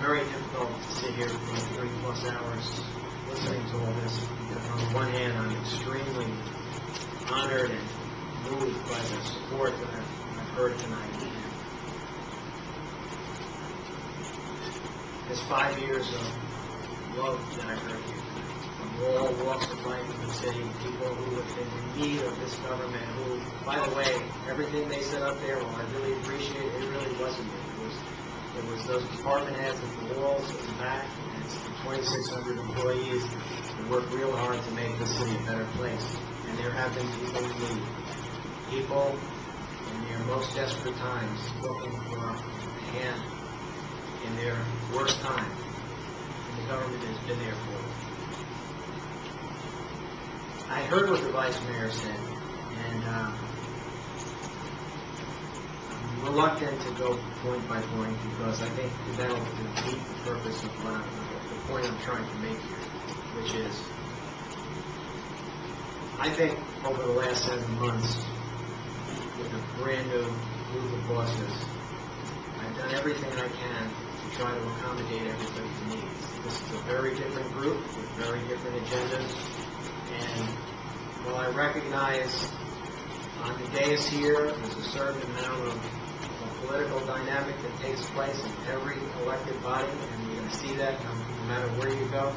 very difficult to sit here for 3+ hours listening to all this, because on the one hand, I'm extremely honored and moved by the support that I've heard tonight. There's 5 years of love that I've heard here tonight, from all walks of life in the city, people who have been in need of this government, who, by the way, everything they said up there, well, I really appreciate it, it really wasn't me. It was those department heads at the walls at the back, and it's the 2,600 employees that work real hard to make this city a better place. And there have been people in need. People in their most desperate times looking for a hand in their worst time. And the government has been there for them. I heard what the Vice Mayor said, and I'm reluctant to go point by point, because I think that'll defeat the purpose of the point I'm trying to make here, which is, I think over the last 7 months, with a brand new group of bosses, I've done everything I can to try to accommodate everybody's needs. This is a very different group with very different agendas, and while I recognize on the dais here there's a certain amount of political dynamic that takes place in every elected body, and you're going to see that no matter where you go.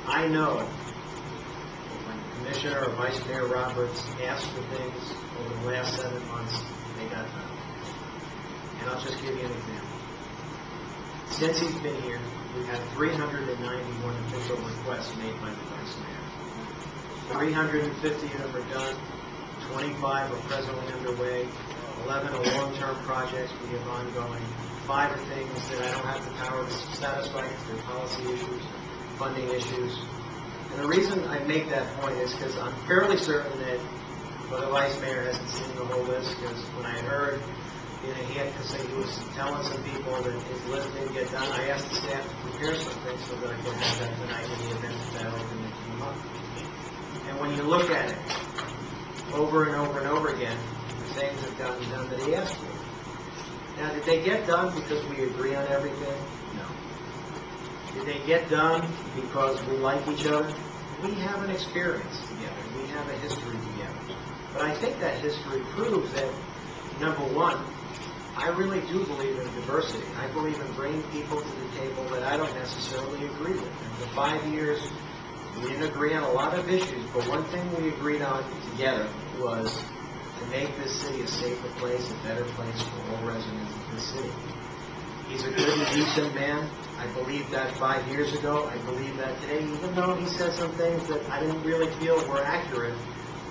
I know that when Commissioner or Vice Mayor Roberts asked for things over the last 7 months, they got done. And I'll just give you an example. Since he's been here, we've had 391 official requests made by the Vice Mayor. 350 of them are done, 25 are presently underway, 11 are long-term projects we have ongoing, 5 are things that I don't have the power to satisfy because they're policy issues, funding issues. And the reason I make that point is because I'm fairly certain that the Vice Mayor hasn't seen the whole list, because when I heard he was telling some people that his list didn't get done, I asked the staff to prepare something so that I could have that tonight in the event that argument came up. And when you look at it over and over and over again, things have gotten done that he asked for. Now, did they get done because we agree on everything? No. Did they get done because we like each other? We have an experience together. We have a history together. But I think that history proves that, number one, I really do believe in diversity. I believe in bringing people to the table that I don't necessarily agree with. And for 5 years, we didn't agree on a lot of issues, but one thing we agreed on together was to make this city a safer place, a better place for all residents of this city. He's a good and decent man. I believed that 5 years ago. I believe that today, even though he said some things that I didn't really feel were accurate,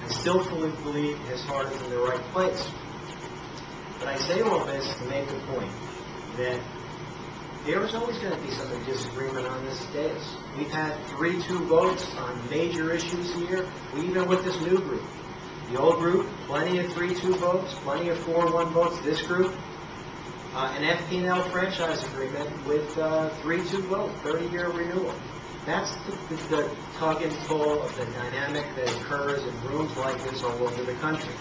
I still fully believe his heart is in the right place. But I say all this to make the point that there is always going to be some disagreement on this dais. We've had 3-2 votes on major issues here, even with this new group. The old group, plenty of 3-2 votes, plenty of 4-1 votes. This group, an FP&L franchise agreement with 3-2 vote, 30-year renewal. That's the tug and pull of the dynamic that occurs in rooms like this all over the country.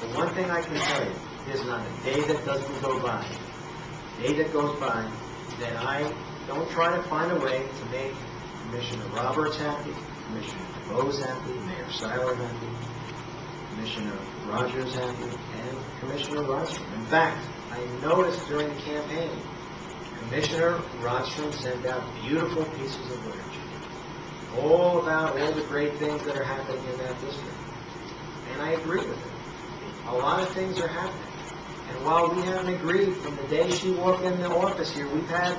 The one thing I can tell you, there's not a day that doesn't go by, that I don't try to find a way to make Commissioner Roberts happy, Commissioner DeVos happy, Mayor Seiler happy, Commissioner Rogers happy, and Commissioner Rostrom. In fact, I noticed during the campaign, Commissioner Rostrom sent out beautiful pieces of literature, all about all the great things that are happening in that district. And I agree with it. A lot of things are happening. And while we haven't agreed from the day she walked in the office here, we've had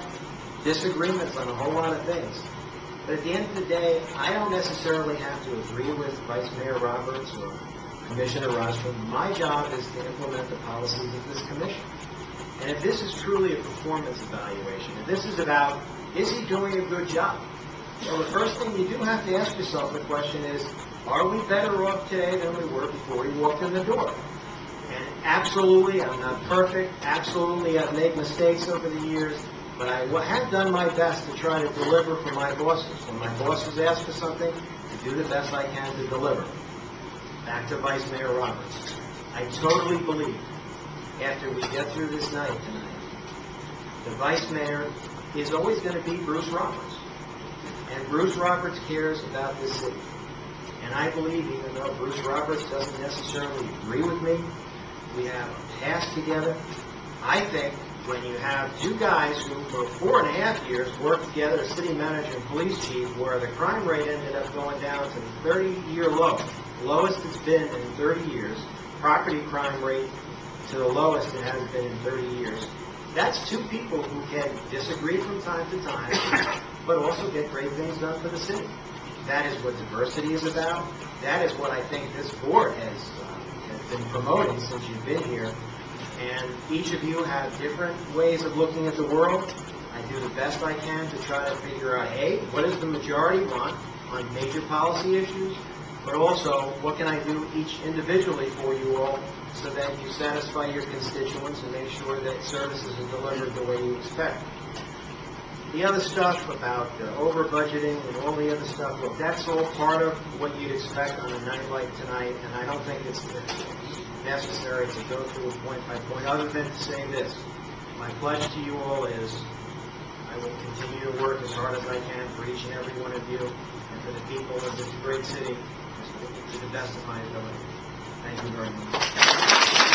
disagreements on a whole lot of things. But at the end of the day, I don't necessarily have to agree with Vice Mayor Roberts or Commissioner Rostrom. My job is to implement the policies of this commission. And if this is truly a performance evaluation, if this is about, is he doing a good job? Well, the first thing you do have to ask yourself the question is, are we better off today than we were before we walked in the door? And absolutely, I'm not perfect. Absolutely, I've made mistakes over the years. But I have done my best to try to deliver for my bosses. When my bosses ask for something, to do the best I can to deliver. Back to Vice Mayor Roberts. I totally believe, after we get through this night tonight, The vice mayor is always going to be Bruce Roberts. And Bruce Roberts cares about this city. And I believe, even though Bruce Roberts doesn't necessarily agree with me, we have a past together. I think when you have two guys who for 4.5 years worked together as city manager and police chief, where the crime rate ended up going down to the 30-year low, lowest it's been in 30 years, property crime rate to the lowest it has been in 30 years. That's two people who can disagree from time to time, but also get great things done for the city. That is what diversity is about. That is what I think this board has been promoting since you've been here. And each of you have different ways of looking at the world. I do the best I can to try to figure out, A, what does the majority want on major policy issues, but also what can I do each individually for you all so that you satisfy your constituents and make sure that services are delivered the way you expect. The other stuff about over budgeting and all the other stuff, look, that's all part of what you'd expect on a night like tonight, and I don't think it's necessary to go through it point by point, other than to say this. My pledge to you all is I will continue to work as hard as I can for each and every one of you and for the people of this great city to the best of my ability. Thank you very much.